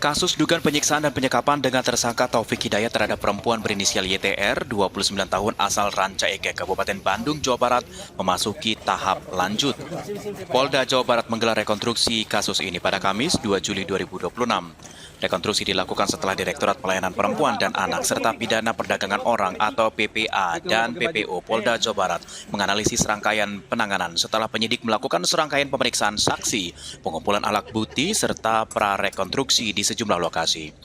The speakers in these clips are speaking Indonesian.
Kasus dugaan penyiksaan dan penyekapan dengan tersangka Taufik Hidayat terhadap perempuan berinisial YTR, 29 tahun asal Ranca Ekek, Kabupaten Bandung, Jawa Barat, memasuki tahap lanjut. Polda Jawa Barat menggelar rekonstruksi kasus ini pada Kamis 2 Juli 2026. Rekonstruksi dilakukan setelah Direktorat Pelayanan Perempuan dan Anak serta Pidana Perdagangan Orang atau PPA dan PPO Polda Jawa Barat menganalisis rangkaian penanganan setelah penyidik melakukan serangkaian pemeriksaan saksi, pengumpulan alat bukti, serta prarekonstruksi di sejumlah lokasi.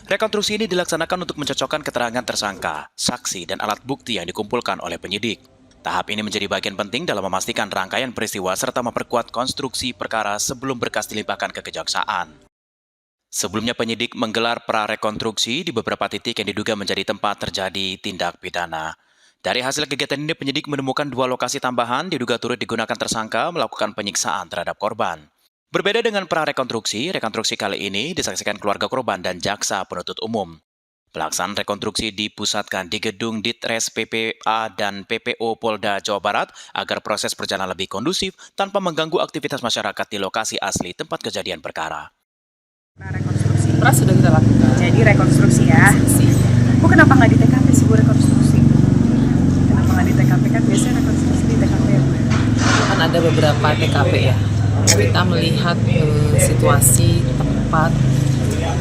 Rekonstruksi ini dilaksanakan untuk mencocokkan keterangan tersangka, saksi, dan alat bukti yang dikumpulkan oleh penyidik. Tahap ini menjadi bagian penting dalam memastikan rangkaian peristiwa serta memperkuat konstruksi perkara sebelum berkas dilimpahkan ke kejaksaan. Sebelumnya penyidik menggelar prarekonstruksi di beberapa titik yang diduga menjadi tempat terjadi tindak pidana. Dari hasil kegiatan ini penyidik menemukan 2 lokasi tambahan diduga turut digunakan tersangka melakukan penyiksaan terhadap korban. Berbeda dengan prarekonstruksi, rekonstruksi kali ini disaksikan keluarga korban dan jaksa penuntut umum. Pelaksanaan rekonstruksi dipusatkan di gedung Ditres PPA dan PPO Polda Jawa Barat agar proses berjalan lebih kondusif tanpa mengganggu aktivitas masyarakat di lokasi asli tempat kejadian perkara. Rekonstruksi. Sudah kita lakukan. Jadi rekonstruksi ya. Bu, kenapa nggak di TKP sih Bu rekonstruksi? Kenapa nggak di TKP, kan biasanya rekonstruksi di TKP ya Bu? Kan ada beberapa TKP ya. Kita melihat situasi tempat.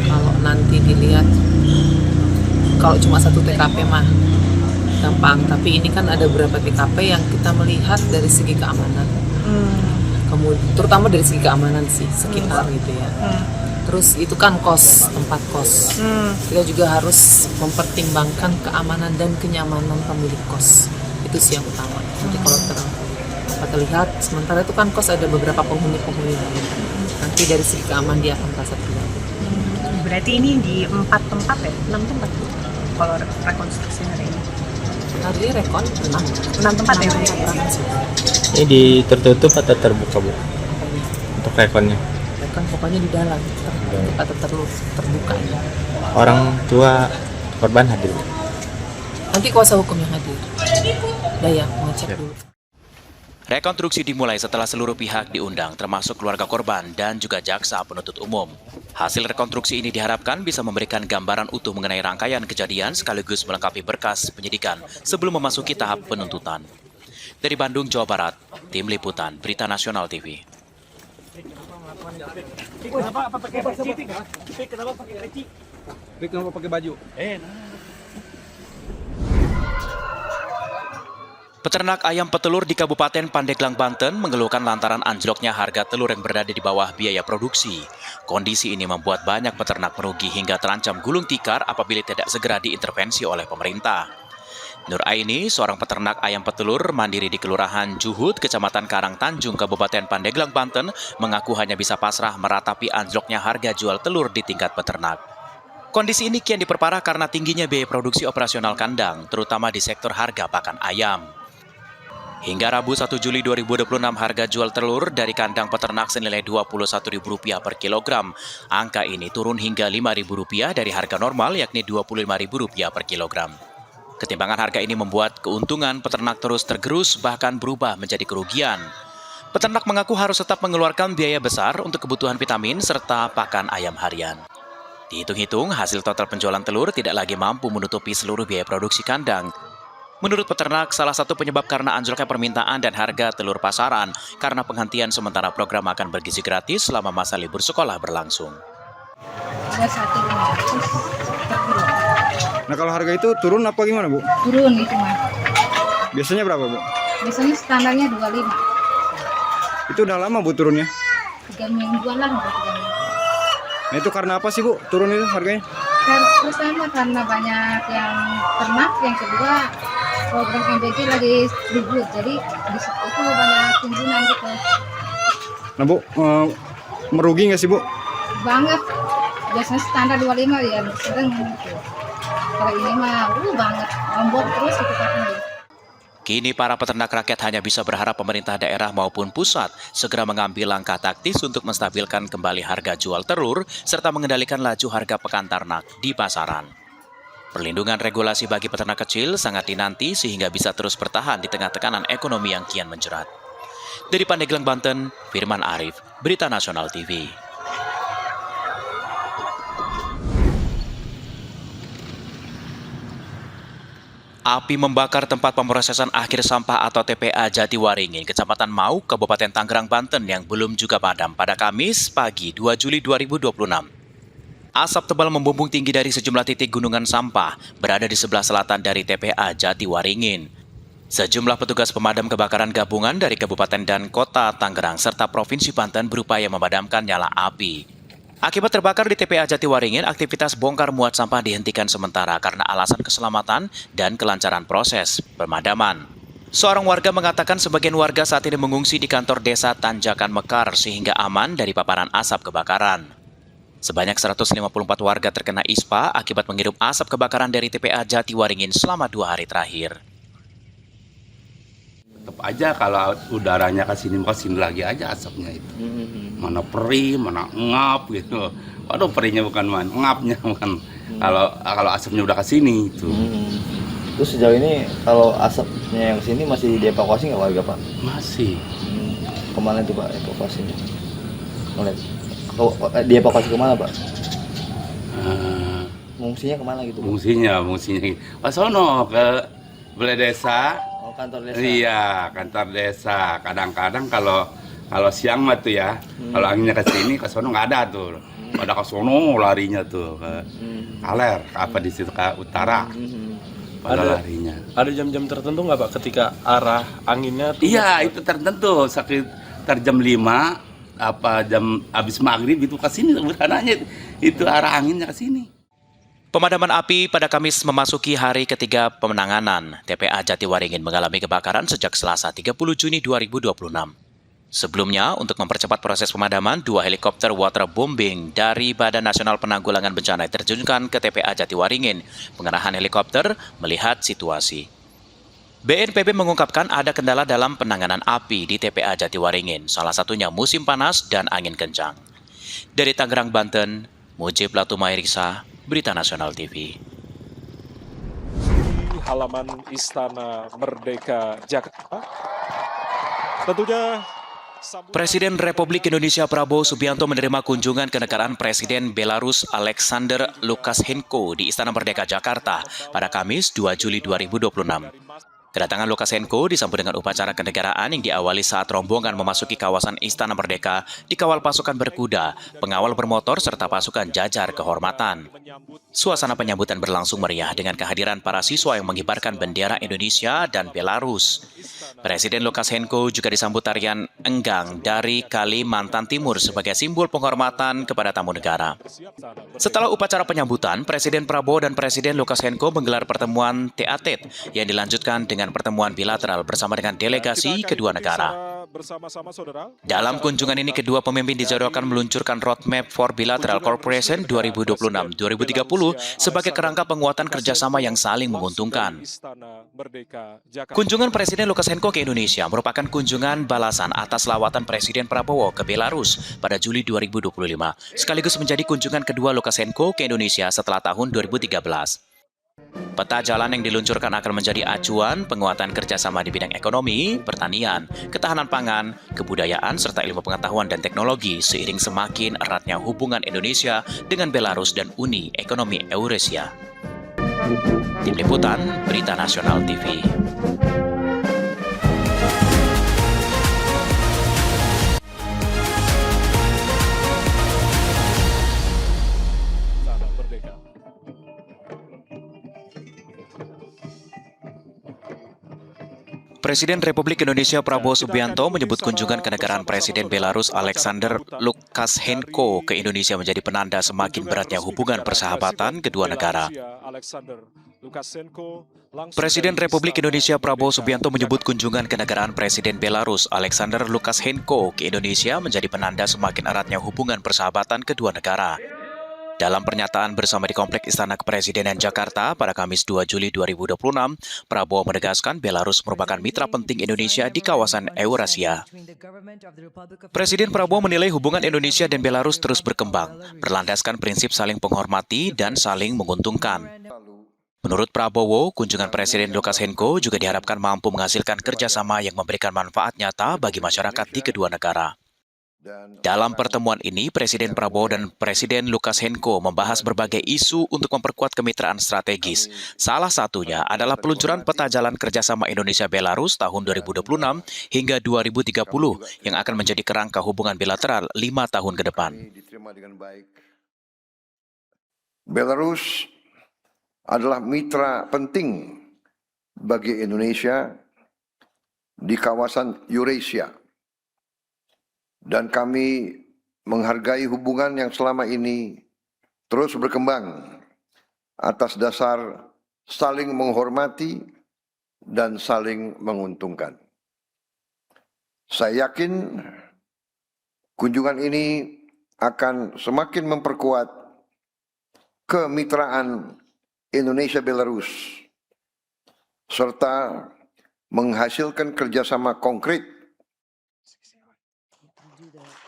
Kalau nanti dilihat, kalau cuma satu TKP mah gampang. Tapi ini kan ada beberapa TKP yang kita melihat dari segi keamanan. Kemudian, terutama dari segi keamanan sih sekitar gitu ya. Terus itu kan tempat kos. Kita juga harus mempertimbangkan keamanan dan kenyamanan pemilik kos. Itu sih yang utama. Jadi kalau terlihat, sementara itu kan kos ada beberapa penghuni lain. Nanti dari segi keamanan dia akan merasa terganggu. Berarti ini di 4 tempat ya? 6 tempat Bu? Kalau rekonstruksi hari ini? Hari ini rekon 6 tempat ya? Ini tertutup atau terbuka Bu? Untuk rekonnya? Rekon pokoknya di dalam, tertutup atau terbuka ya. Orang tua korban hadir? Nanti kuasa hukum yang hadir. Daya, ngecek dulu. Rekonstruksi dimulai setelah seluruh pihak diundang, termasuk keluarga korban dan juga jaksa penuntut umum. Hasil rekonstruksi ini diharapkan bisa memberikan gambaran utuh mengenai rangkaian kejadian sekaligus melengkapi berkas penyidikan sebelum memasuki tahap penuntutan. Dari Bandung, Jawa Barat, Tim Liputan Berita Nasional TV. Kenapa pakai peci? Kenapa pakai peci? Kenapa pakai baju? Peternak ayam petelur di Kabupaten Pandeglang, Banten mengeluhkan lantaran anjloknya harga telur yang berada di bawah biaya produksi. Kondisi ini membuat banyak peternak merugi hingga terancam gulung tikar apabila tidak segera diintervensi oleh pemerintah. Nur Aini, seorang peternak ayam petelur mandiri di Kelurahan Juhud, Kecamatan Karang Tanjung, Kabupaten Pandeglang, Banten, mengaku hanya bisa pasrah meratapi anjloknya harga jual telur di tingkat peternak. Kondisi ini kian diperparah karena tingginya biaya produksi operasional kandang, terutama di sektor harga pakan ayam. Hingga Rabu 1 Juli 2026 harga jual telur dari kandang peternak senilai Rp21.000 per kilogram. Angka ini turun hingga Rp5.000 dari harga normal yakni Rp25.000 per kilogram. Ketimbangan harga ini membuat keuntungan peternak terus tergerus bahkan berubah menjadi kerugian. Peternak mengaku harus tetap mengeluarkan biaya besar untuk kebutuhan vitamin serta pakan ayam harian. Dihitung-hitung, hasil total penjualan telur tidak lagi mampu menutupi seluruh biaya produksi kandang. Menurut peternak, salah satu penyebab karena anjloknya permintaan dan harga telur pasaran karena penghentian sementara program makan bergizi gratis selama masa libur sekolah berlangsung. Nah kalau harga itu turun apa gimana Bu? Turun itu mah. Biasanya berapa Bu? Biasanya standarnya 25. Itu udah lama Bu turunnya? 3 mingguan lah, udah 3 minggu. Nah itu karena apa sih Bu turun itu harganya? Pertama karena banyak yang ternak, yang kedua program MBG lagi ribut, jadi di situ itu banyak timbunan gitu. Nah Bu, merugi nggak sih Bu? Banget, biasanya standar 25 ya, sedang gitu. Kalau ini mah banget, lembut terus gitu katanya. Kini para peternak rakyat hanya bisa berharap pemerintah daerah maupun pusat segera mengambil langkah taktis untuk menstabilkan kembali harga jual telur serta mengendalikan laju harga pakan ternak di pasaran. Perlindungan regulasi bagi peternak kecil sangat dinanti sehingga bisa terus bertahan di tengah tekanan ekonomi yang kian menjerat. Dari Pandeglang, Banten, Firman Arif, Berita Nasional TV. Api membakar tempat pemrosesan akhir sampah atau TPA Jatiwaringin, Kecamatan Mau, Kabupaten Tangerang, Banten yang belum juga padam pada Kamis pagi 2 Juli 2026. Asap tebal membumbung tinggi dari sejumlah titik gunungan sampah berada di sebelah selatan dari TPA Jatiwaringin. Sejumlah petugas pemadam kebakaran gabungan dari Kabupaten dan Kota Tangerang serta Provinsi Banten berupaya memadamkan nyala api. Akibat terbakar di TPA Jatiwaringin, aktivitas bongkar muat sampah dihentikan sementara karena alasan keselamatan dan kelancaran proses pemadaman. Seorang warga mengatakan sebagian warga saat ini mengungsi di kantor desa Tanjakan Mekar sehingga aman dari paparan asap kebakaran. Sebanyak 154 warga terkena ISPA akibat menghirup asap kebakaran dari TPA Jatiwaringin selama 2 hari terakhir. Tetap aja kalau udaranya kesini lagi aja asapnya itu. Mana perih, mana ngap gitu. Waduh, perihnya bukan mana, ngapnya bukan. Kalau asapnya udah kesini itu. Terus sejauh ini kalau asapnya yang sini masih dievakuasi nggak warga, Pak? Masih. Kemana itu, Pak, evakuasinya? Dievakuasi kemana, Pak? Mengungsinya kemana gitu, Pak? Mungsinya. Pas sono ke Balai Desa. Oh, kantor desa. Iya, kantor desa. Kadang-kadang kalau siang mah tuh ya, kalau anginnya ke sini, ke sono nggak ada tuh. Pada ke sono larinya tuh ke Kaler, apa di situ ke utara. Pada larinya. Ada jam-jam tertentu nggak Pak ketika arah anginnya tuh? Iya, itu tertentu. Sekitar jam 5, jam habis maghrib itu ke sini sebenarnya itu arah anginnya ke sini. Pemadaman api pada Kamis memasuki hari ketiga penanganan. TPA Jatiwaringin mengalami kebakaran sejak Selasa 30 Juni 2026. Sebelumnya, untuk mempercepat proses pemadaman, 2 helikopter waterbombing dari Badan Nasional Penanggulangan Bencana diterjunkan ke TPA Jatiwaringin. Pengerahan helikopter melihat situasi. BNPB mengungkapkan ada kendala dalam penanganan api di TPA Jatiwaringin, salah satunya musim panas dan angin kencang. Dari Tangerang, Banten, Mujib Latumairisa, Berita Nasional TV. Di halaman Istana Merdeka Jakarta, tentunya Presiden Republik Indonesia Prabowo Subianto menerima kunjungan kenegaraan Presiden Belarus Alexander Lukashenko di Istana Merdeka Jakarta pada Kamis 2 Juli 2026. Kedatangan Lukashenko disambut dengan upacara kenegaraan yang diawali saat rombongan memasuki kawasan Istana Merdeka dikawal pasukan berkuda, pengawal bermotor, serta pasukan jajar kehormatan. Suasana penyambutan berlangsung meriah dengan kehadiran para siswa yang mengibarkan bendera Indonesia dan Belarus. Presiden Lukashenko juga disambut tarian enggang dari Kalimantan Timur sebagai simbol penghormatan kepada tamu negara. Setelah upacara penyambutan, Presiden Prabowo dan Presiden Lukashenko menggelar pertemuan tête-à-tête yang dilanjutkan dengan pertemuan bilateral bersama dengan delegasi kedua negara. Dalam kunjungan ini, kedua pemimpin dijadwalkan meluncurkan Roadmap for Bilateral Cooperation 2026-2030 sebagai kerangka penguatan kerjasama yang saling menguntungkan. Kunjungan Presiden Lukashenko ke Indonesia merupakan kunjungan balasan atas lawatan Presiden Prabowo ke Belarus pada Juli 2025, sekaligus menjadi kunjungan kedua Lukashenko ke Indonesia setelah tahun 2013. Peta jalan yang diluncurkan akan menjadi acuan penguatan kerjasama di bidang ekonomi, pertanian, ketahanan pangan, kebudayaan, serta ilmu pengetahuan dan teknologi seiring semakin eratnya hubungan Indonesia dengan Belarus dan Uni Ekonomi Eurasia. Tim Liputan, Berita Nasional TV. Presiden Republik Indonesia Prabowo Subianto menyebut kunjungan kenegaraan Presiden Belarus Alexander Lukashenko ke Indonesia menjadi penanda semakin beratnya hubungan persahabatan kedua negara. Presiden Republik Indonesia Prabowo Subianto menyebut kunjungan kenegaraan Presiden Belarus Alexander Lukashenko ke Indonesia menjadi penanda semakin eratnya hubungan persahabatan kedua negara. Dalam pernyataan bersama di Kompleks Istana Kepresidenan Jakarta pada Kamis 2 Juli 2026, Prabowo menegaskan Belarus merupakan mitra penting Indonesia di kawasan Eurasia. Presiden Prabowo menilai hubungan Indonesia dan Belarus terus berkembang, berlandaskan prinsip saling menghormati dan saling menguntungkan. Menurut Prabowo, kunjungan Presiden Lukashenko juga diharapkan mampu menghasilkan kerjasama yang memberikan manfaat nyata bagi masyarakat di kedua negara. Dalam pertemuan ini, Presiden Prabowo dan Presiden Lukashenko membahas berbagai isu untuk memperkuat kemitraan strategis. Salah satunya adalah peluncuran peta jalan kerjasama Indonesia-Belarus tahun 2026 hingga 2030 yang akan menjadi kerangka hubungan bilateral 5 tahun ke depan. Belarus adalah mitra penting bagi Indonesia di kawasan Eurasia. Dan kami menghargai hubungan yang selama ini terus berkembang atas dasar saling menghormati dan saling menguntungkan. Saya yakin kunjungan ini akan semakin memperkuat kemitraan Indonesia-Belarus serta menghasilkan kerjasama konkret.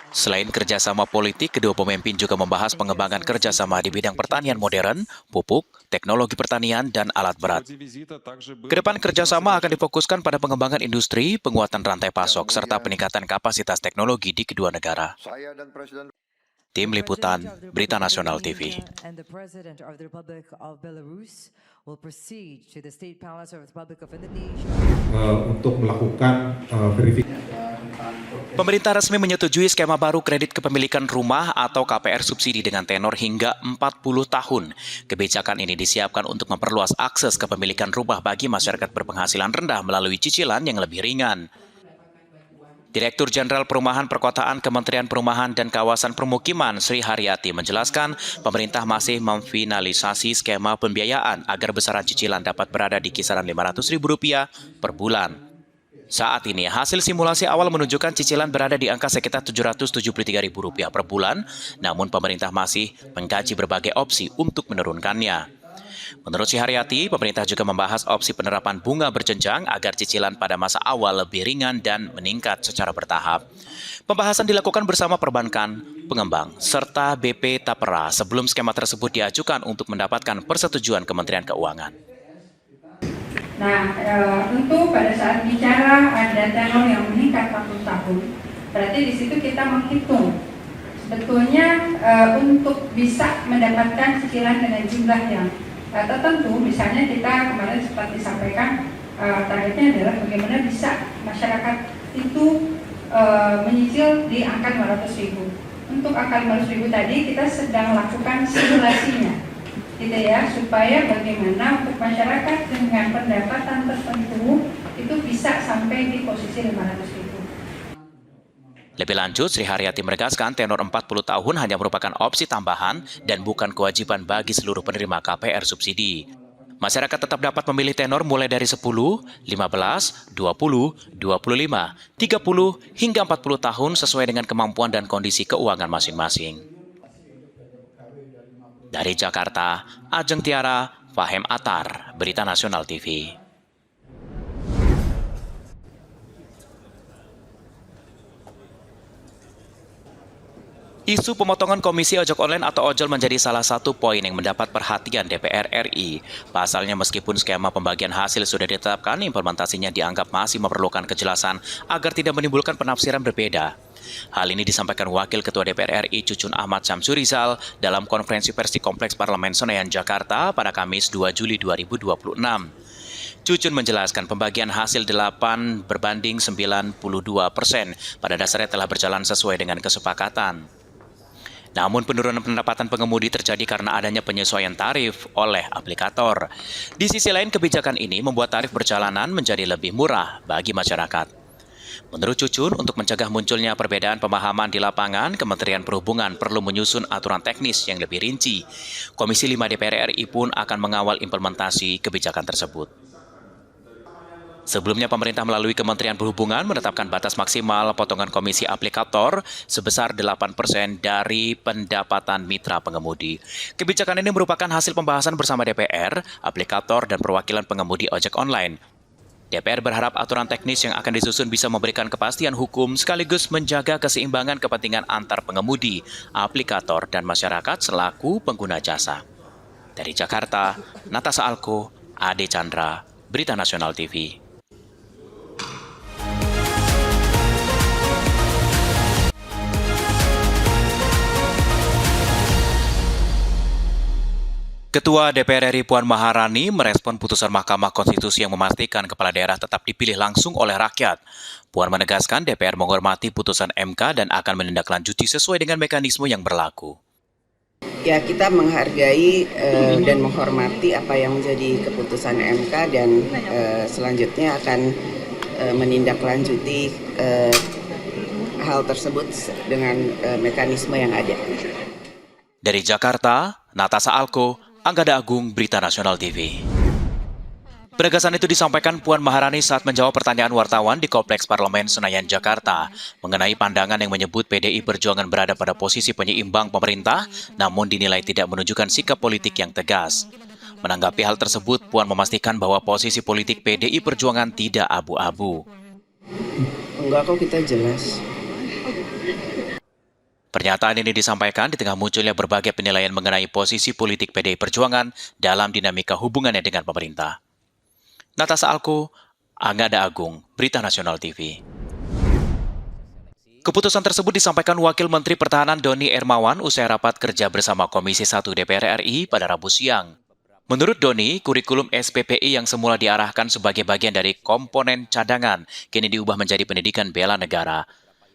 Selain kerjasama politik, kedua pemimpin juga membahas pengembangan kerjasama di bidang pertanian modern, pupuk, teknologi pertanian, dan alat berat. Kedepan kerjasama akan difokuskan pada pengembangan industri, penguatan rantai pasok, serta peningkatan kapasitas teknologi di kedua negara. Tim Liputan, Berita Nasional TV. Untuk melakukan verifikasi. Pemerintah resmi menyetujui skema baru kredit kepemilikan rumah atau KPR subsidi dengan tenor hingga 40 tahun. Kebijakan ini disiapkan untuk memperluas akses kepemilikan rumah bagi masyarakat berpenghasilan rendah melalui cicilan yang lebih ringan. Direktur Jenderal Perumahan Perkotaan Kementerian Perumahan dan Kawasan Permukiman Sri Haryati menjelaskan pemerintah masih memfinalisasi skema pembiayaan agar besaran cicilan dapat berada di kisaran Rp500.000 per bulan. Saat ini, hasil simulasi awal menunjukkan cicilan berada di angka sekitar Rp773.000 per bulan, namun pemerintah masih mengkaji berbagai opsi untuk menurunkannya. Menurut Sri Haryati, pemerintah juga membahas opsi penerapan bunga berjenjang agar cicilan pada masa awal lebih ringan dan meningkat secara bertahap. Pembahasan dilakukan bersama perbankan, pengembang, serta BP Tapera sebelum skema tersebut diajukan untuk mendapatkan persetujuan Kementerian Keuangan. Nah, tentu pada saat bicara ada tenor yang meningkat 40 tahun, berarti di situ kita menghitung sebetulnya untuk bisa mendapatkan cicilan dengan jumlah yang tertentu. Misalnya kita kemarin sempat disampaikan targetnya adalah bagaimana bisa masyarakat itu menyicil di angka 500.000. Untuk angka 500.000 tadi kita sedang lakukan simulasinya, gitu ya, supaya bagaimana untuk masyarakat dengan pendapatan tertentu itu bisa sampai di posisi 500.000. Lebih lanjut, Sri Haryati menegaskan tenor 40 tahun hanya merupakan opsi tambahan dan bukan kewajiban bagi seluruh penerima KPR subsidi. Masyarakat tetap dapat memilih tenor mulai dari 10, 15, 20, 25, 30, hingga 40 tahun sesuai dengan kemampuan dan kondisi keuangan masing-masing. Dari Jakarta, Ajeng Tiara, Fahem Atar, Berita Nasional TV. Isu pemotongan Komisi Ojek Online atau Ojol menjadi salah satu poin yang mendapat perhatian DPR RI. Pasalnya meskipun skema pembagian hasil sudah ditetapkan, implementasinya dianggap masih memerlukan kejelasan agar tidak menimbulkan penafsiran berbeda. Hal ini disampaikan Wakil Ketua DPR RI Cucun Ahmad Syamsurizal dalam konferensi pers di Kompleks Parlemen Senayan, Jakarta pada Kamis 2 Juli 2026. Cucun menjelaskan pembagian hasil 8 berbanding 92% pada dasarnya telah berjalan sesuai dengan kesepakatan. Namun penurunan pendapatan pengemudi terjadi karena adanya penyesuaian tarif oleh aplikator. Di sisi lain, kebijakan ini membuat tarif perjalanan menjadi lebih murah bagi masyarakat. Menurut Cucun, untuk mencegah munculnya perbedaan pemahaman di lapangan, Kementerian Perhubungan perlu menyusun aturan teknis yang lebih rinci. Komisi 5 DPR RI pun akan mengawal implementasi kebijakan tersebut. Sebelumnya, pemerintah melalui Kementerian Perhubungan menetapkan batas maksimal potongan komisi aplikator sebesar 8% dari pendapatan mitra pengemudi. Kebijakan ini merupakan hasil pembahasan bersama DPR, aplikator, dan perwakilan pengemudi ojek online. DPR berharap aturan teknis yang akan disusun bisa memberikan kepastian hukum sekaligus menjaga keseimbangan kepentingan antar pengemudi, aplikator, dan masyarakat selaku pengguna jasa. Dari Jakarta, Natasha Alko, Ade Chandra, Berita Nasional TV. Ketua DPR RI Puan Maharani merespon putusan Mahkamah Konstitusi yang memastikan kepala daerah tetap dipilih langsung oleh rakyat. Puan menegaskan DPR menghormati putusan MK dan akan menindaklanjuti sesuai dengan mekanisme yang berlaku. Ya, kita menghargai dan menghormati apa yang menjadi keputusan MK dan selanjutnya akan menindaklanjuti hal tersebut dengan mekanisme yang ada. Dari Jakarta, Natasha Alko, Anggada Agung, Berita Nasional TV. Penegasan itu disampaikan Puan Maharani saat menjawab pertanyaan wartawan di Kompleks Parlemen Senayan, Jakarta, mengenai pandangan yang menyebut PDI Perjuangan berada pada posisi penyeimbang pemerintah, namun dinilai tidak menunjukkan sikap politik yang tegas. Menanggapi hal tersebut, Puan memastikan bahwa posisi politik PDI Perjuangan tidak abu-abu. Enggak kok, kita jelas. Pernyataan ini disampaikan di tengah munculnya berbagai penilaian mengenai posisi politik PDI Perjuangan dalam dinamika hubungannya dengan pemerintah. Natasha Alko, Anggada Agung, Berita Nasional TV. Keputusan tersebut disampaikan Wakil Menteri Pertahanan Doni Hermawan usai rapat kerja bersama Komisi 1 DPR RI pada Rabu siang. Menurut Doni, kurikulum SPPI yang semula diarahkan sebagai bagian dari komponen cadangan kini diubah menjadi pendidikan bela negara.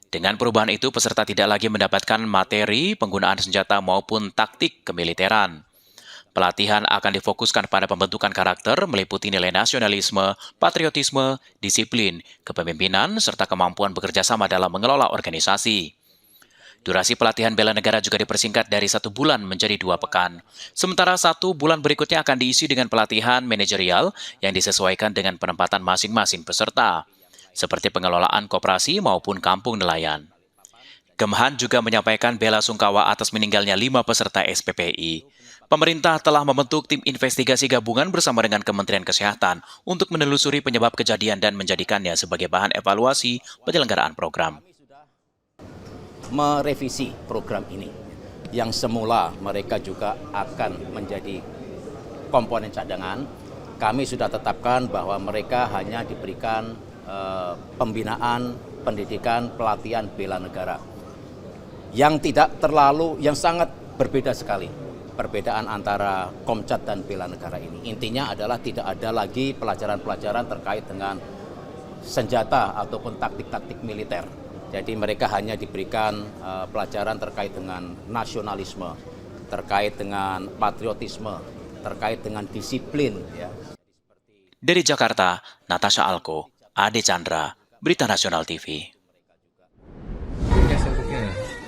Dengan perubahan itu, peserta tidak lagi mendapatkan materi penggunaan senjata maupun taktik kemiliteran. Pelatihan akan difokuskan pada pembentukan karakter meliputi nilai nasionalisme, patriotisme, disiplin, kepemimpinan, serta kemampuan bekerja sama dalam mengelola organisasi. Durasi pelatihan bela negara juga dipersingkat dari 1 bulan menjadi 2 pekan. Sementara 1 bulan berikutnya akan diisi dengan pelatihan manajerial yang disesuaikan dengan penempatan masing-masing peserta, seperti pengelolaan koperasi maupun kampung nelayan. Kemhan juga menyampaikan bela sungkawa atas meninggalnya 5 peserta SPPI. Pemerintah telah membentuk tim investigasi gabungan bersama dengan Kementerian Kesehatan untuk menelusuri penyebab kejadian dan menjadikannya sebagai bahan evaluasi penyelenggaraan program. Merevisi program ini, yang semula mereka juga akan menjadi komponen cadangan, kami sudah tetapkan bahwa mereka hanya diberikan pembinaan, pendidikan, pelatihan bela negara yang tidak terlalu, yang sangat berbeda sekali perbedaan antara Komcat dan bela negara ini. Intinya adalah tidak ada lagi pelajaran-pelajaran terkait dengan senjata ataupun taktik-taktik militer. Jadi mereka hanya diberikan pelajaran terkait dengan nasionalisme, terkait dengan patriotisme, terkait dengan disiplin. Ya. Dari Jakarta, Natasha Alko, Ade Chandra, Berita Nasional TV.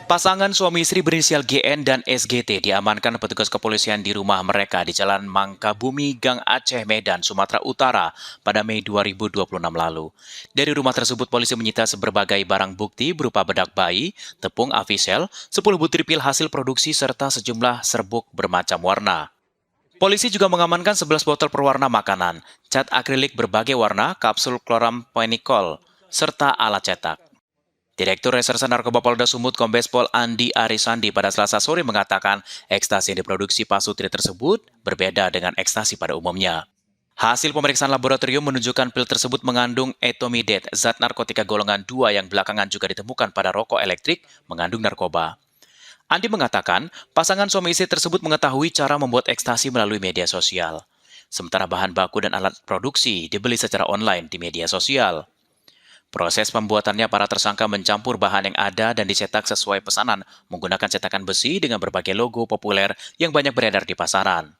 Pasangan suami istri berinisial GN dan SGT diamankan petugas kepolisian di rumah mereka di Jalan Mangkabumi, Gang Aceh, Medan, Sumatera Utara pada Mei 2026 lalu. Dari rumah tersebut, polisi menyita berbagai barang bukti berupa bedak bayi, tepung Avisel, 10 butir pil hasil produksi, serta sejumlah serbuk bermacam warna. Polisi juga mengamankan 11 botol perwarna makanan, cat akrilik berbagai warna, kapsul chloramphenicol, serta alat cetak. Direktur Reserse Narkoba Polda Sumut Kombes Pol Andi Arisandi pada Selasa sore mengatakan ekstasi yang diproduksi Pak Sutri tersebut berbeda dengan ekstasi pada umumnya. Hasil pemeriksaan laboratorium menunjukkan pil tersebut mengandung ethomidate, zat narkotika golongan 2 yang belakangan juga ditemukan pada rokok elektrik mengandung narkoba. Andi mengatakan, pasangan suami istri tersebut mengetahui cara membuat ekstasi melalui media sosial. Sementara bahan baku dan alat produksi dibeli secara online di media sosial. Proses pembuatannya, para tersangka mencampur bahan yang ada dan dicetak sesuai pesanan menggunakan cetakan besi dengan berbagai logo populer yang banyak beredar di pasaran.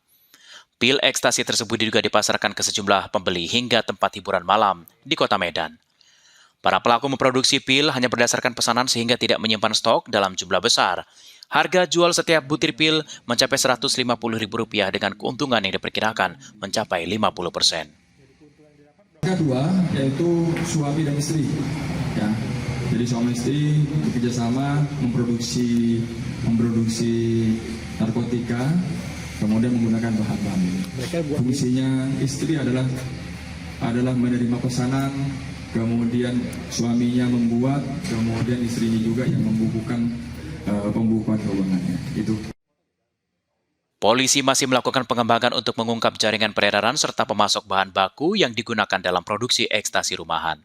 Pil ekstasi tersebut juga dipasarkan ke sejumlah pembeli hingga tempat hiburan malam di kota Medan. Para pelaku memproduksi pil hanya berdasarkan pesanan sehingga tidak menyimpan stok dalam jumlah besar. Harga jual setiap butir pil mencapai Rp150.000 dengan keuntungan yang diperkirakan mencapai 50%. Kedua, yaitu suami dan istri. Ya. Jadi suami istri bekerjasama memproduksi narkotika, kemudian menggunakan bahan-bahan ini. Fungsinya istri adalah menerima pesanan, kemudian suaminya membuat, kemudian istrinya juga yang membukukan pembukuan keuangannya. Itu. Polisi masih melakukan pengembangan untuk mengungkap jaringan peredaran serta pemasok bahan baku yang digunakan dalam produksi ekstasi rumahan.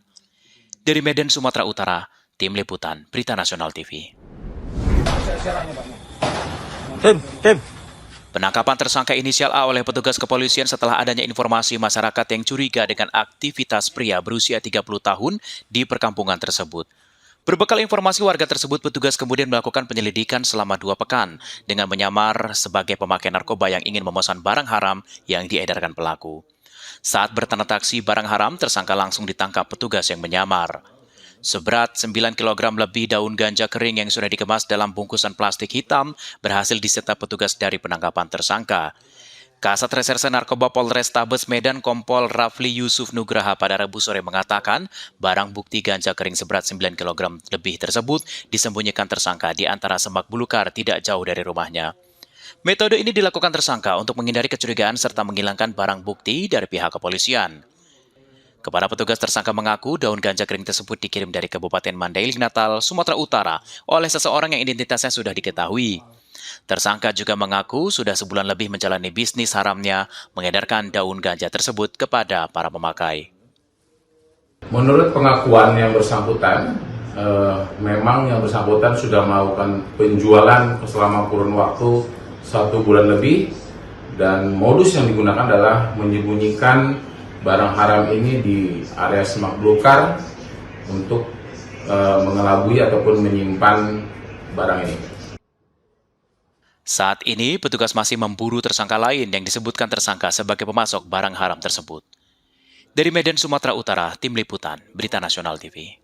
Dari Medan, Sumatera Utara, Tim Liputan Berita Nasional TV. Penangkapan tersangka inisial A oleh petugas kepolisian setelah adanya informasi masyarakat yang curiga dengan aktivitas pria berusia 30 tahun di perkampungan tersebut. Berbekal informasi warga tersebut, petugas kemudian melakukan penyelidikan selama 2 pekan dengan menyamar sebagai pemakai narkoba yang ingin memesan barang haram yang diedarkan pelaku. Saat bertransaksi barang haram, tersangka langsung ditangkap petugas yang menyamar. Seberat 9 kg lebih daun ganja kering yang sudah dikemas dalam bungkusan plastik hitam berhasil disita petugas dari penangkapan tersangka. Kasat Reserse Narkoba Polrestabes Medan Kompol Rafli Yusuf Nugraha pada Rabu sore mengatakan barang bukti ganja kering seberat 9 kg lebih tersebut disembunyikan tersangka di antara semak belukar tidak jauh dari rumahnya. Metode ini dilakukan tersangka untuk menghindari kecurigaan serta menghilangkan barang bukti dari pihak kepolisian. Kepada petugas, tersangka mengaku daun ganja kering tersebut dikirim dari Kabupaten Mandailing Natal, Sumatera Utara oleh seseorang yang identitasnya sudah diketahui. Tersangka juga mengaku sudah sebulan lebih menjalani bisnis haramnya mengedarkan daun ganja tersebut kepada para pemakai. Menurut pengakuan yang bersangkutan, memang yang bersangkutan sudah melakukan penjualan selama kurun waktu 1 bulan lebih, dan modus yang digunakan adalah menyembunyikan barang haram ini di area semak belukar untuk mengelabui ataupun menyimpan barang ini. Saat ini, petugas masih memburu tersangka lain yang disebutkan tersangka sebagai pemasok barang haram tersebut. Dari Medan, Sumatera Utara, Tim Liputan, Berita Nasional TV.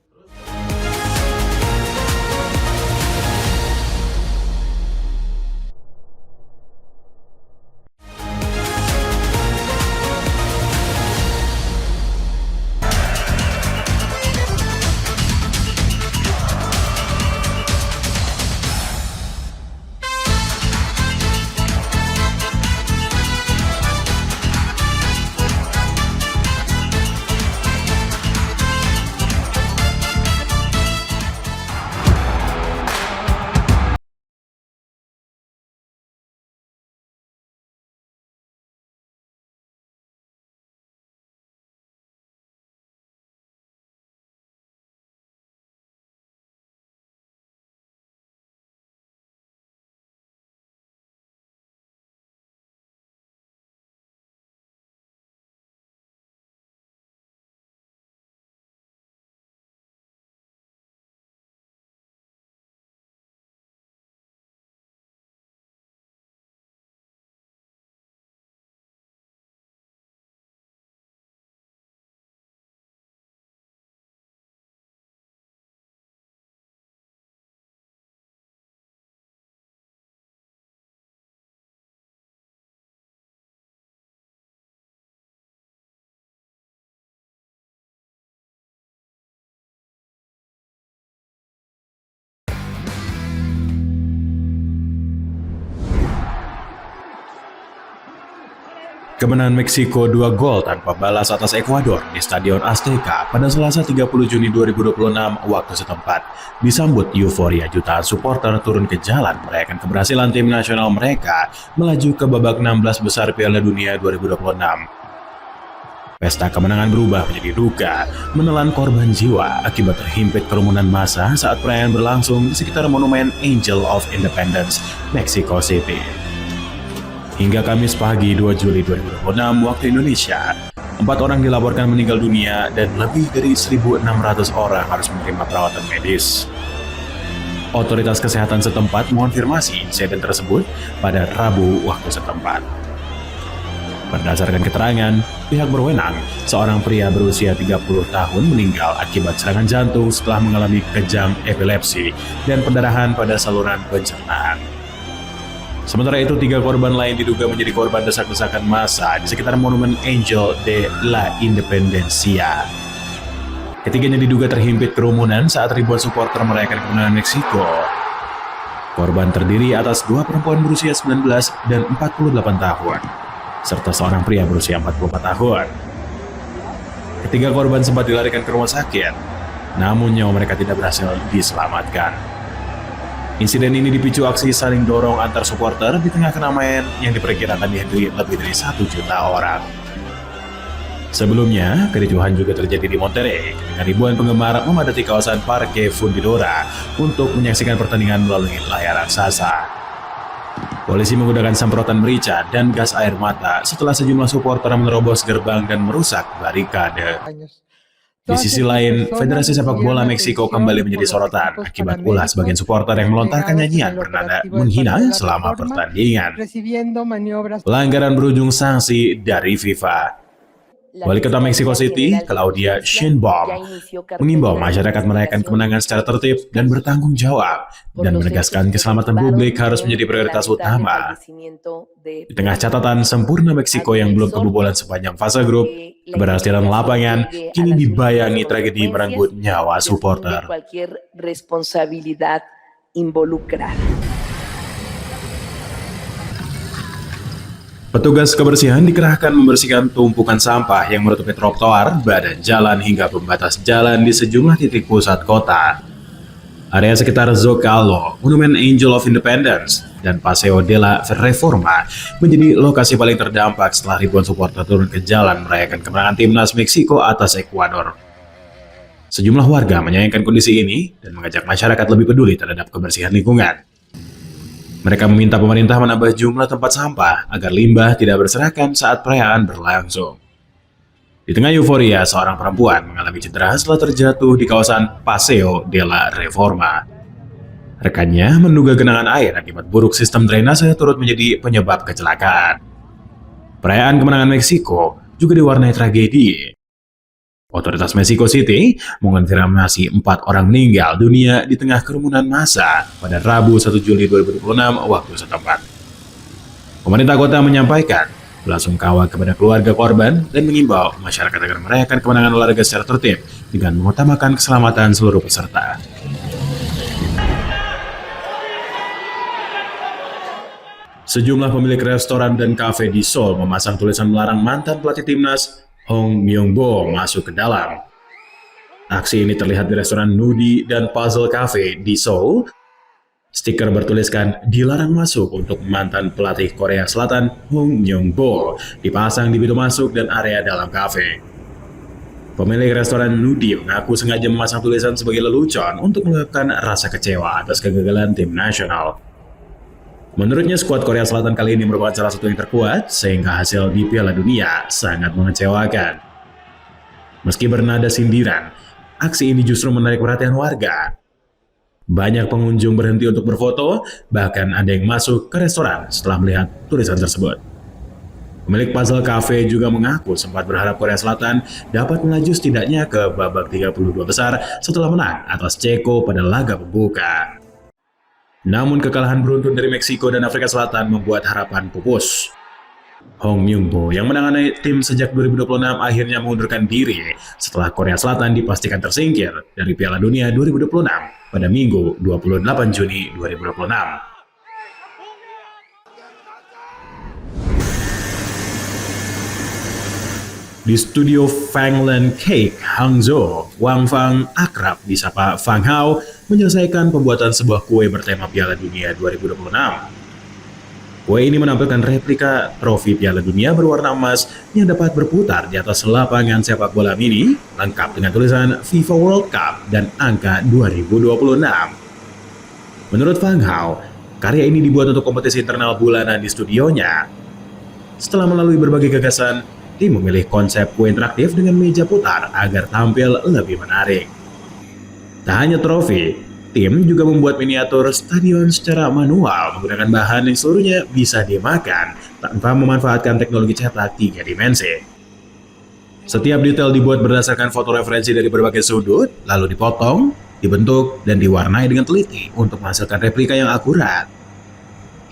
Kemenangan Meksiko 2 gol tanpa balas atas Ekuador di Stadion Azteca pada Selasa 30 Juni 2026 waktu setempat disambut euforia jutaan supporter turun ke jalan merayakan keberhasilan tim nasional mereka melaju ke babak 16 besar Piala Dunia 2026. Pesta kemenangan berubah menjadi duka, menelan korban jiwa akibat terhimpit kerumunan massa saat perayaan berlangsung di sekitar Monumen Angel of Independence, Mexico City. Hingga Kamis pagi 2 Juli 2026 waktu Indonesia, 4 orang dilaporkan meninggal dunia dan lebih dari 1.600 orang harus menerima perawatan medis. Otoritas kesehatan setempat mengonfirmasi insiden tersebut pada Rabu waktu setempat. Berdasarkan keterangan pihak berwenang, seorang pria berusia 30 tahun meninggal akibat serangan jantung setelah mengalami kejang epilepsi dan pendarahan pada saluran pencernaan. Sementara itu, 3 korban lain diduga menjadi korban desak-desakan massa di sekitar Monumen Angel de la Independencia. Ketiganya diduga terhimpit kerumunan saat ribuan supporter merayakan kemenangan Meksiko. Korban terdiri atas 2 perempuan berusia 19 dan 48 tahun, serta seorang pria berusia 44 tahun. Ketiga korban sempat dilarikan ke rumah sakit, namun nyawa mereka tidak berhasil diselamatkan. Insiden ini dipicu aksi saling dorong antar supporter di tengah keramaian yang diperkirakan dihadiri lebih dari 1 juta orang. Sebelumnya, kericuhan juga terjadi di Monterrey ketika ribuan penggemar memadati kawasan Parque Fundidora untuk menyaksikan pertandingan melalui layar raksasa. Polisi menggunakan semprotan merica dan gas air mata setelah sejumlah supporter menerobos gerbang dan merusak barikade. Di sisi lain, Federasi Sepak Bola Meksiko kembali menjadi sorotan akibat ulah sebagian supporter yang melontarkan nyanyian bernada menghina selama pertandingan. Pelanggaran berujung sanksi dari FIFA. Wali Kota Mexico City, Claudia Sheinbaum, mengimbau masyarakat merayakan kemenangan secara tertib dan bertanggung jawab, dan menegaskan keselamatan publik harus menjadi prioritas utama. Di tengah catatan sempurna Meksiko yang belum kebobolan sepanjang fase grup, keberhasilan lapangan kini dibayangi tragedi merenggut nyawa supporter. Petugas kebersihan dikerahkan membersihkan tumpukan sampah yang menutupi trotoar, badan jalan hingga pembatas jalan di sejumlah titik pusat kota. Area sekitar Zocalo, Monumen Angel of Independence, dan Paseo de la Reforma menjadi lokasi paling terdampak setelah ribuan supporter turun ke jalan merayakan kemenangan timnas Meksiko atas Ekuador. Sejumlah warga menyayangkan kondisi ini dan mengajak masyarakat lebih peduli terhadap kebersihan lingkungan. Mereka meminta pemerintah menambah jumlah tempat sampah agar limbah tidak berserakan saat perayaan berlangsung. Di tengah euforia, seorang perempuan mengalami cedera setelah terjatuh di kawasan Paseo de la Reforma. Rekannya menduga genangan air akibat buruk sistem drainase turut menjadi penyebab kecelakaan. Perayaan kemenangan Meksiko juga diwarnai tragedi. Otoritas Mexico City mengonfirmasi 4 orang meninggal dunia di tengah kerumunan massa pada Rabu 1 Juli 2026 waktu setempat. Pemerintah kota menyampaikan belasungkawa kepada keluarga korban dan mengimbau masyarakat agar merayakan kemenangan olahraga secara tertib dengan mengutamakan keselamatan seluruh peserta. Sejumlah pemilik restoran dan kafe di Seoul memasang tulisan melarang mantan pelatih timnas Hong Myung-bo masuk ke dalam. Aksi ini terlihat di restoran Nudi dan Puzzle Cafe di Seoul. Stiker bertuliskan dilarang masuk untuk mantan pelatih Korea Selatan Hong Myung-bo dipasang di pintu masuk dan area dalam kafe. Pemilik restoran Nudi mengaku sengaja memasang tulisan sebagai lelucon untuk mengungkapkan rasa kecewa atas kegagalan tim nasional. Menurutnya, skuad Korea Selatan kali ini merupakan salah satu yang terkuat, sehingga hasil di Piala Dunia sangat mengecewakan. Meski bernada sindiran, aksi ini justru menarik perhatian warga. Banyak pengunjung berhenti untuk berfoto, bahkan ada yang masuk ke restoran setelah melihat tulisan tersebut. Pemilik Puzzle Cafe juga mengaku sempat berharap Korea Selatan dapat melaju setidaknya ke babak 32 besar setelah menang atas Ceko pada laga pembuka. Namun kekalahan beruntun dari Meksiko dan Afrika Selatan membuat harapan pupus. Hong Myung-bo yang menangani tim sejak 2026 akhirnya mengundurkan diri setelah Korea Selatan dipastikan tersingkir dari Piala Dunia 2026 pada Minggu 28 Juni 2026. Di studio Fanglan Cake, Hangzhou, Wang Fang, akrab disapa Fang Hao, menyelesaikan pembuatan sebuah kue bertema Piala Dunia 2026. Kue ini menampilkan replika trofi Piala Dunia berwarna emas yang dapat berputar di atas lapangan sepak bola mini, lengkap dengan tulisan FIFA World Cup dan angka 2026. Menurut Fang Hao, karya ini dibuat untuk kompetisi internal bulanan di studionya. Setelah melalui berbagai gagasan, tim memilih konsep kue interaktif dengan meja putar agar tampil lebih menarik. Tak hanya trofi, tim juga membuat miniatur stadion secara manual menggunakan bahan yang seluruhnya bisa dimakan tanpa memanfaatkan teknologi cetak 3 dimensi. Setiap detail dibuat berdasarkan foto referensi dari berbagai sudut, lalu dipotong, dibentuk, dan diwarnai dengan teliti untuk menghasilkan replika yang akurat.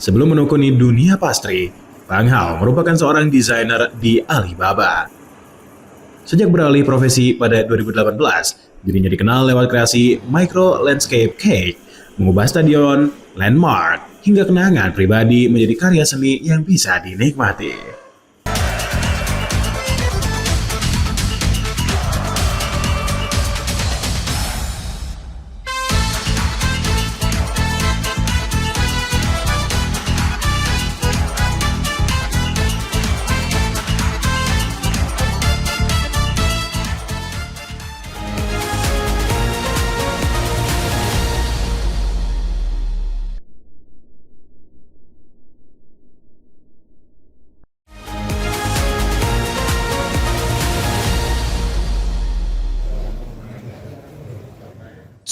Sebelum menekuni dunia pastry, Fang Hao merupakan seorang desainer di Alibaba. Sejak beralih profesi pada 2018, dirinya dikenal lewat kreasi Micro Landscape Cake, mengubah stadion, landmark, hingga kenangan pribadi menjadi karya seni yang bisa dinikmati.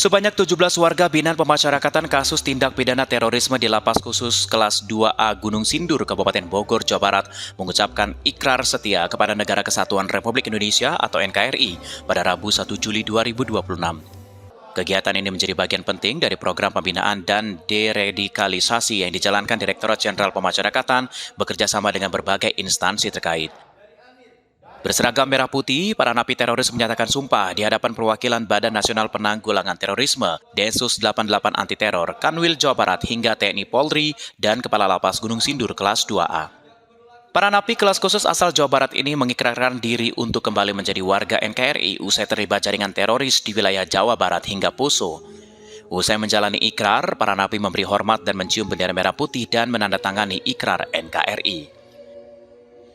Sebanyak 17 warga binaan pemasyarakatan kasus tindak pidana terorisme di Lapas Khusus Kelas 2A Gunung Sindur, Kabupaten Bogor, Jawa Barat mengucapkan ikrar setia kepada Negara Kesatuan Republik Indonesia atau NKRI pada Rabu 1 Juli 2026. Kegiatan ini menjadi bagian penting dari program pembinaan dan deradikalisasi yang dijalankan Direktorat Jenderal Pemasyarakatan bekerjasama dengan berbagai instansi terkait. Berseragam merah putih, para napi teroris menyatakan sumpah di hadapan perwakilan Badan Nasional Penanggulangan Terorisme, Densus 88 Anti Teror, Kanwil Jawa Barat hingga TNI Polri dan Kepala Lapas Gunung Sindur Kelas 2A. Para napi kelas khusus asal Jawa Barat ini mengikrarkan diri untuk kembali menjadi warga NKRI usai terlibat jaringan teroris di wilayah Jawa Barat hingga Poso. Usai menjalani ikrar, para napi memberi hormat dan mencium bendera merah putih dan menandatangani ikrar NKRI.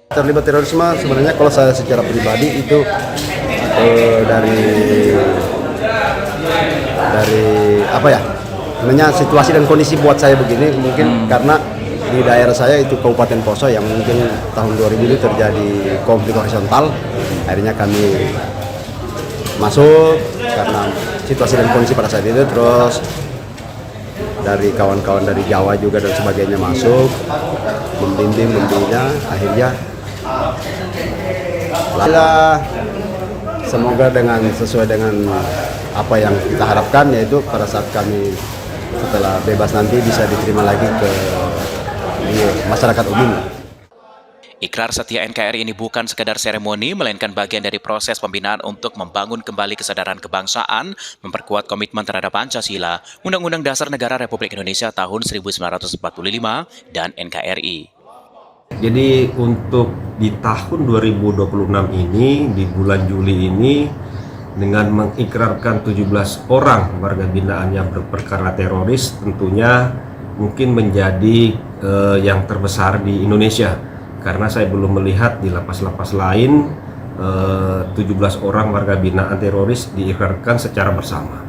Terlibat terorisme sebenarnya kalau saya secara pribadi itu dari apa ya, namanya situasi dan kondisi buat saya begini mungkin karena di daerah saya itu Kabupaten Poso yang mungkin tahun 2000 itu terjadi konflik horizontal, akhirnya kami masuk karena situasi dan kondisi pada saat itu, terus dari kawan-kawan dari Jawa juga dan sebagainya masuk membimbing membina, akhirnya semoga sesuai dengan apa yang kita harapkan, yaitu pada saat kami setelah bebas nanti bisa diterima lagi ke masyarakat umum. Ikrar setia NKRI ini bukan sekedar seremoni, melainkan bagian dari proses pembinaan untuk membangun kembali kesadaran kebangsaan, memperkuat komitmen terhadap Pancasila, Undang-Undang Dasar Negara Republik Indonesia tahun 1945, dan NKRI. Jadi untuk di tahun 2026 ini, di bulan Juli ini, dengan mengikrarkan 17 orang warga binaan yang berperkara teroris, tentunya mungkin menjadi yang terbesar di Indonesia. Karena saya belum melihat di lapas-lapas lain 17 orang warga binaan teroris diikrarkan secara bersama.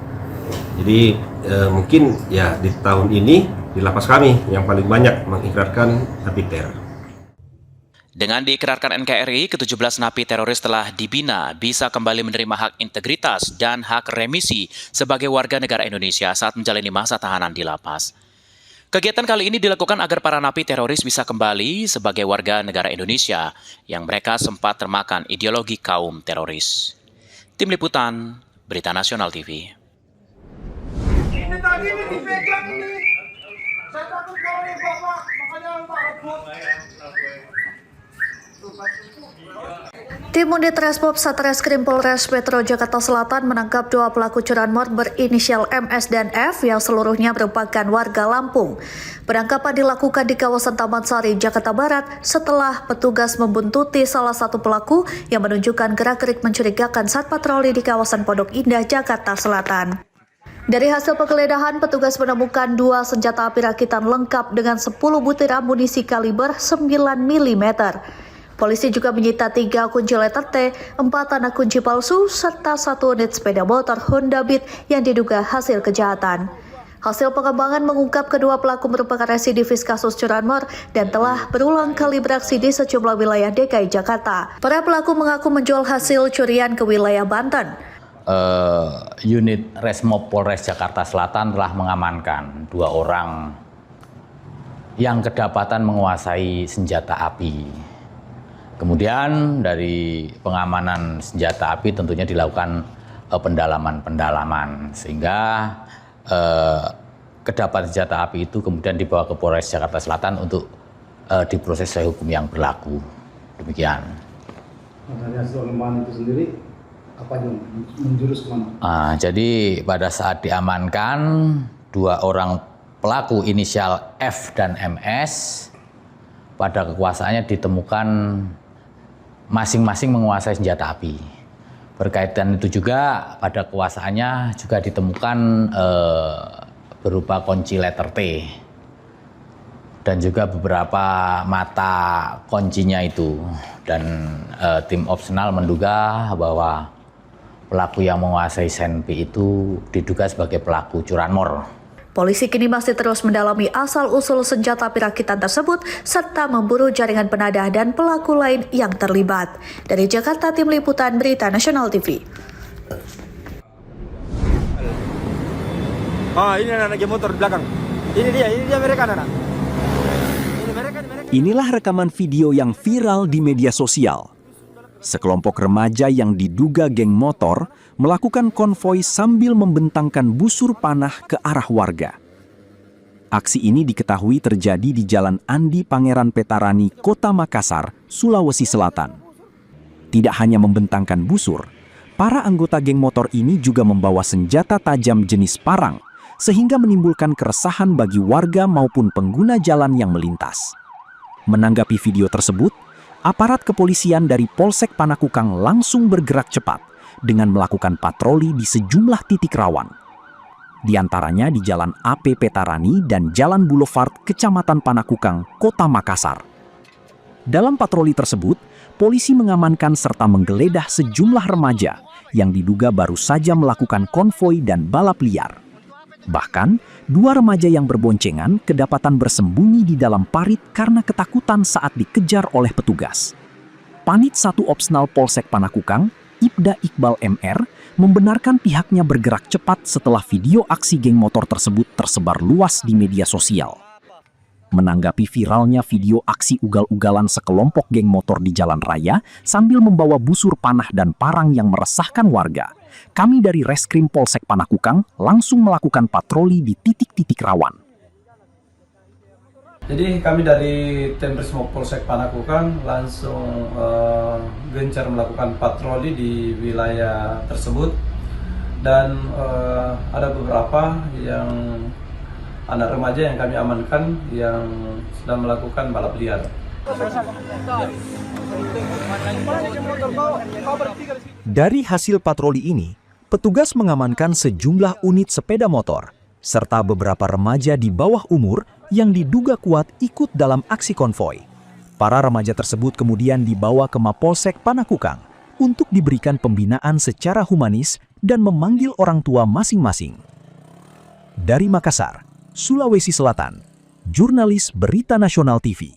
Jadi mungkin ya di tahun ini di lapas kami yang paling banyak mengikrarkan napi teror. Dengan diikrarkan NKRI, ke-17 napi teroris telah dibina, bisa kembali menerima hak integritas dan hak remisi sebagai warga negara Indonesia saat menjalani masa tahanan di lapas. Kegiatan kali ini dilakukan agar para napi teroris bisa kembali sebagai warga negara Indonesia yang mereka sempat termakan ideologi kaum teroris. Tim Liputan, Berita Nasional TV. Ini tadi ini dipegang ini. Saya takut kalau ini bapak, makanya takut. Tim Unit Resmob Satreskrim Polres Metro Jakarta Selatan menangkap 2 pelaku curanmor berinisial MS dan F yang seluruhnya merupakan warga Lampung. Penangkapan dilakukan di kawasan Taman Sari, Jakarta Barat setelah petugas membuntuti salah satu pelaku yang menunjukkan gerak-gerik mencurigakan saat patroli di kawasan Pondok Indah, Jakarta Selatan. Dari hasil penggeledahan, petugas menemukan 2 senjata api rakitan lengkap dengan 10 butir amunisi kaliber 9 mm. Polisi juga menyita 3 kunci letter T, 4 anak kunci palsu, serta 1 unit sepeda motor Honda Beat yang diduga hasil kejahatan. Hasil pengembangan mengungkap kedua pelaku merupakan residivis kasus curanmor dan telah berulang kali beraksi di sejumlah wilayah DKI Jakarta. Para pelaku mengaku menjual hasil curian ke wilayah Banten. Unit Resmob Polres Jakarta Selatan telah mengamankan 2 orang yang kedapatan menguasai senjata api. Kemudian dari pengamanan senjata api tentunya dilakukan pendalaman sehingga kedapatan senjata api itu kemudian dibawa ke Polres Jakarta Selatan untuk diproses sesuai hukum yang berlaku. Demikian. Dari hasil pengembangan itu sendiri apa yang menjurus kemana? Jadi pada saat diamankan 2 orang pelaku inisial F dan MS pada kekuasaannya ditemukan masing-masing menguasai senjata api. Berkaitan itu juga pada kekuasaannya juga ditemukan berupa kunci letter T dan juga beberapa mata kuncinya itu. Dan tim opsional menduga bahwa pelaku yang menguasai senpi itu diduga sebagai pelaku curanmor. Polisi kini masih terus mendalami asal-usul senjata api rakitan tersebut serta memburu jaringan penadah dan pelaku lain yang terlibat. Dari Jakarta, Tim Liputan Berita Nasional TV. Oh, ini anak geng motor di belakang. Ini dia mereka anak. Inilah rekaman video yang viral di media sosial. Sekelompok remaja yang diduga geng motor melakukan konvoi sambil membentangkan busur panah ke arah warga. Aksi ini diketahui terjadi di Jalan Andi Pangeran Petarani, Kota Makassar, Sulawesi Selatan. Tidak hanya membentangkan busur, para anggota geng motor ini juga membawa senjata tajam jenis parang, sehingga menimbulkan keresahan bagi warga maupun pengguna jalan yang melintas. Menanggapi video tersebut, aparat kepolisian dari Polsek Panakukang langsung bergerak cepat dengan melakukan patroli di sejumlah titik rawan. Di antaranya di Jalan AP Petarani dan Jalan Boulevard Kecamatan Panakukang, Kota Makassar. Dalam patroli tersebut, polisi mengamankan serta menggeledah sejumlah remaja yang diduga baru saja melakukan konvoi dan balap liar. Bahkan, 2 remaja yang berboncengan kedapatan bersembunyi di dalam parit karena ketakutan saat dikejar oleh petugas. Panit 1 Opsnal Polsek Panakukang, Ibda Iqbal MR, membenarkan pihaknya bergerak cepat setelah video aksi geng motor tersebut tersebar luas di media sosial. Menanggapi viralnya video aksi ugal-ugalan sekelompok geng motor di jalan raya sambil membawa busur panah dan parang yang meresahkan warga, kami dari Reskrim Polsek Panakukang langsung melakukan patroli di titik-titik rawan. Jadi kami dari tim Resmob Polsek Panakukang langsung gencar melakukan patroli di wilayah tersebut, dan ada beberapa yang anak remaja yang kami amankan yang sedang melakukan balap liar. Dari hasil patroli ini, petugas mengamankan sejumlah unit sepeda motor, serta beberapa remaja di bawah umur yang diduga kuat ikut dalam aksi konvoi. Para remaja tersebut kemudian dibawa ke Mapolsek Panakukang untuk diberikan pembinaan secara humanis dan memanggil orang tua masing-masing. Dari Makassar, Sulawesi Selatan, Jurnalis Berita Nasional TV.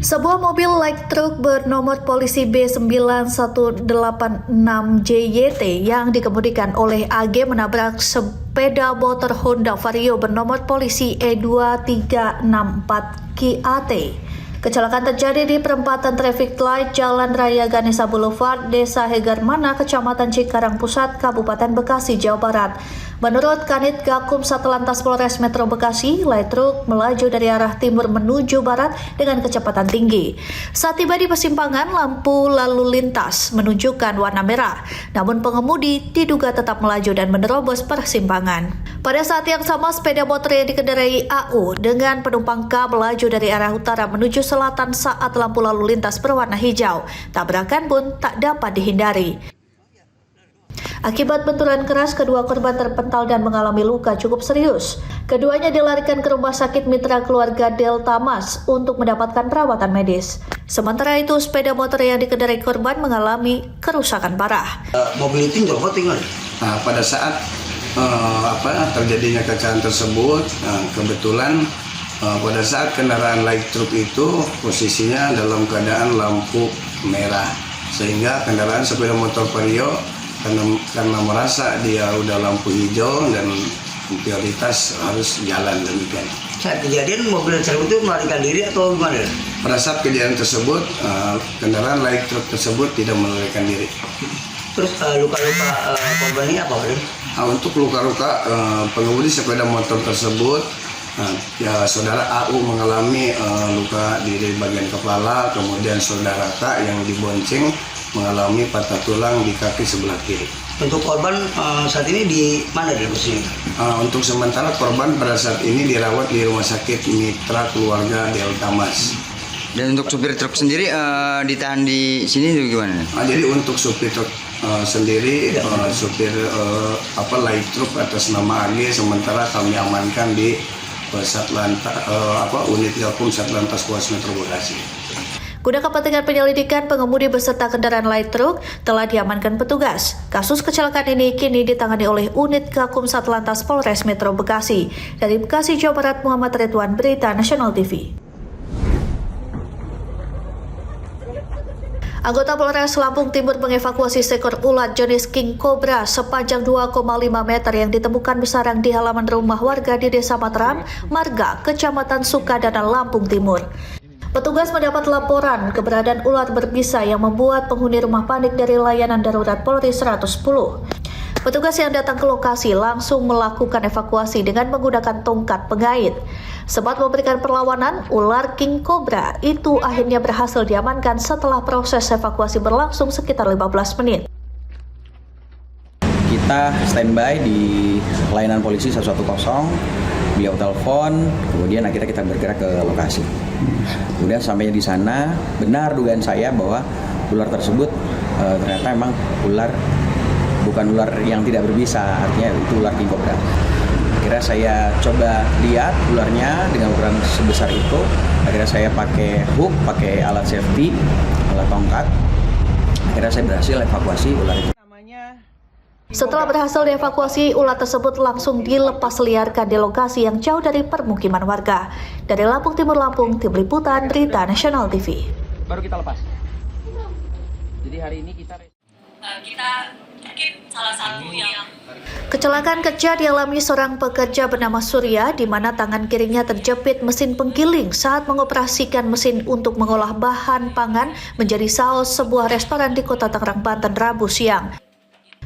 Sebuah mobil light truck bernomor polisi B9186JYT yang dikemudikan oleh AG menabrak sepeda motor Honda Vario bernomor polisi E2364KAT. Kecelakaan terjadi di perempatan traffic light Jalan Raya Ganesha Boulevard, Desa Hegarmana, Kecamatan Cikarang Pusat, Kabupaten Bekasi, Jawa Barat. Menurut Kanit Gakum Satlantas Polres Metro Bekasi, light truck melaju dari arah timur menuju barat dengan kecepatan tinggi. Saat tiba di persimpangan, lampu lalu lintas menunjukkan warna merah, namun pengemudi diduga tetap melaju dan menerobos persimpangan. Pada saat yang sama, sepeda motor yang dikendarai AU dengan penumpang K melaju dari arah utara menuju selatan saat lampu lalu lintas berwarna hijau. Tabrakan pun tak dapat dihindari. Akibat benturan keras, kedua korban terpental dan mengalami luka cukup serius. Keduanya dilarikan ke Rumah Sakit Mitra Keluarga Delta Mas untuk mendapatkan perawatan medis. Sementara itu, sepeda motor yang dikendarai korban mengalami kerusakan parah. Mobil itu tinggal. Nah, pada saat terjadinya kecelakaan tersebut, kebetulan pada saat kendaraan light truck itu posisinya dalam keadaan lampu merah, sehingga kendaraan sepeda motor Vario karena merasa dia udah lampu hijau dan prioritas harus jalan demikian. Saat kejadian mobil tersebut itu melarikan diri atau gimana? Pada saat kejadian tersebut kendaraan light truck tersebut tidak melarikan diri. Terus luka-luka korbannya apa? Untuk luka-luka pengemudi sepeda motor tersebut, saudara AU mengalami luka di bagian kepala, kemudian saudara K yang dibonceng mengalami patah tulang di kaki sebelah kiri. Untuk korban saat ini di mana di posisinya? Untuk sementara korban pada saat ini dirawat di Rumah Sakit Mitra Keluarga Delta Mas. Dan untuk supir truk sendiri ditahan di sini itu gimana? Jadi untuk supir truk sendiri, supir light truck atas nama AG sementara kami amankan di unit Gakum Satlantas Polres Metro Bekasi. Guna kepentingan penyelidikan, pengemudi beserta kendaraan light truck telah diamankan petugas. Kasus kecelakaan ini kini ditangani oleh unit Gakum Satlantas Polres Metro Bekasi. Dari Bekasi, Jawa Barat, Muhammad Ridwan, Berita Nasional TV. Anggota Polres Lampung Timur mengevakuasi seekor ulat jenis King Cobra sepanjang 2,5 meter yang ditemukan bersarang di halaman rumah warga di Desa Mataram, Marga, Kecamatan Sukadana, Lampung Timur. Petugas mendapat laporan keberadaan ulat berbisa yang membuat penghuni rumah panik dari layanan darurat Polri 110. Petugas yang datang ke lokasi langsung melakukan evakuasi dengan menggunakan tongkat pengait. Sempat memberikan perlawanan, ular King Cobra itu akhirnya berhasil diamankan setelah proses evakuasi berlangsung sekitar 15 menit. Kita standby di layanan polisi 110, beliau telepon, kemudian akhirnya kita bergerak ke lokasi. Kemudian sampainya di sana, benar dugaan saya bahwa ular tersebut ternyata memang bukan ular yang tidak berbisa, artinya itu ular King Cobra. Akhirnya saya coba lihat ularnya dengan ukuran sebesar itu. Akhirnya saya pakai hook, pakai alat safety, alat tongkat. Akhirnya saya berhasil evakuasi ular itu. Setelah berhasil dievakuasi, ular tersebut langsung dilepas liarkan di lokasi yang jauh dari permukiman warga. Dari Lampung Timur, Lampung, Tim Liputan Berita Nasional TV. Baru kita lepas. Jadi hari ini kita mungkin salah satu yang Kecelakaan kerja dialami seorang pekerja bernama Surya di mana tangan kirinya terjepit mesin penggiling saat mengoperasikan mesin untuk mengolah bahan pangan menjadi saus sebuah restoran di Kota Tangerang, Banten, Rabu siang.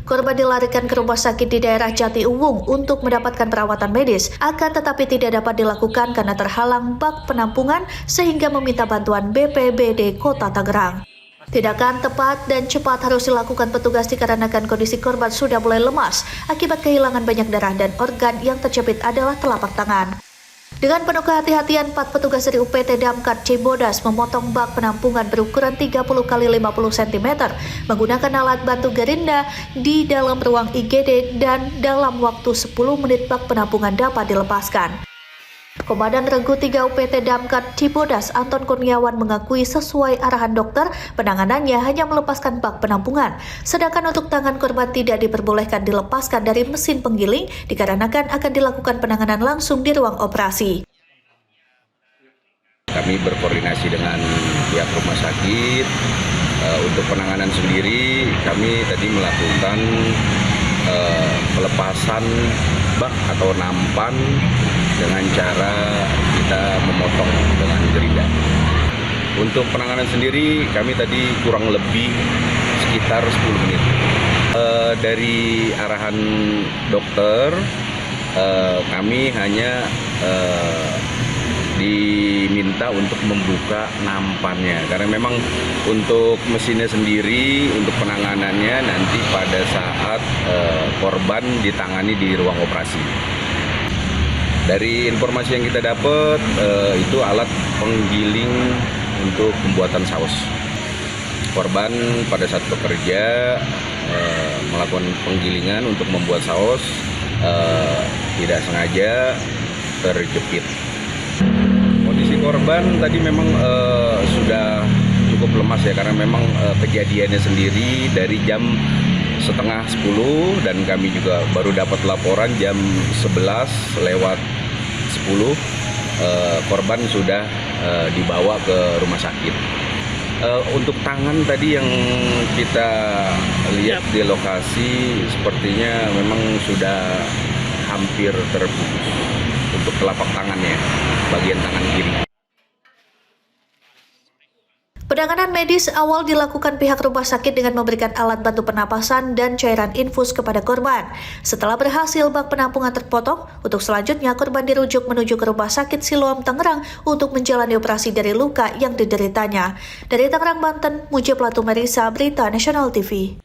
Korban dilarikan ke rumah sakit di daerah Jati Uwung untuk mendapatkan perawatan medis, akan tetapi tidak dapat dilakukan karena terhalang bak penampungan sehingga meminta bantuan BPBD Kota Tangerang. Tindakan tepat dan cepat harus dilakukan petugas dikarenakan kondisi korban sudah mulai lemas akibat kehilangan banyak darah dan organ yang terjepit adalah telapak tangan. Dengan penuh kehati-hatian, 4 petugas dari UPT Damkar Cibodas memotong bak penampungan berukuran 30 x 50 cm menggunakan alat bantu gerinda di dalam ruang IGD dan dalam waktu 10 menit bak penampungan dapat dilepaskan. Komandan Regu 3 UPT Damkar Cibodas Anton Kurniawan mengakui sesuai arahan dokter, penanganannya hanya melepaskan bak penampungan. Sedangkan untuk tangan korban tidak diperbolehkan dilepaskan dari mesin penggiling dikarenakan akan dilakukan penanganan langsung di ruang operasi. Kami berkoordinasi dengan pihak rumah sakit. Untuk penanganan sendiri kami tadi melakukan pelepasan bak atau nampan dengan cara kita memotong dengan gerinda. Untuk penanganan sendiri kami tadi kurang lebih sekitar 10 menit. Dari arahan dokter kami hanya diminta untuk membuka nampannya karena memang untuk mesinnya sendiri untuk penanganannya nanti pada saat korban ditangani di ruang operasi. Dari informasi yang kita dapat itu alat penggiling untuk pembuatan saus. Korban pada saat bekerja melakukan penggilingan untuk membuat saus tidak sengaja terjepit. Kondisi korban tadi memang sudah cukup lemas ya karena memang kejadiannya sendiri dari jam setengah 10 dan kami juga baru dapat laporan jam 11 lewat 10 korban sudah dibawa ke rumah sakit. Untuk tangan tadi yang kita lihat di lokasi sepertinya memang sudah hampir terputus untuk telapak tangannya, bagian tangan kiri. Penanganan medis awal dilakukan pihak rumah sakit dengan memberikan alat bantu pernapasan dan cairan infus kepada korban. Setelah berhasil bak penampungan terpotong, untuk selanjutnya korban dirujuk menuju ke Rumah Sakit Siloam Tangerang untuk menjalani operasi dari luka yang dideritanya. Dari Tangerang, Banten, Mujib Latu Merisa, Berita Nasional TV.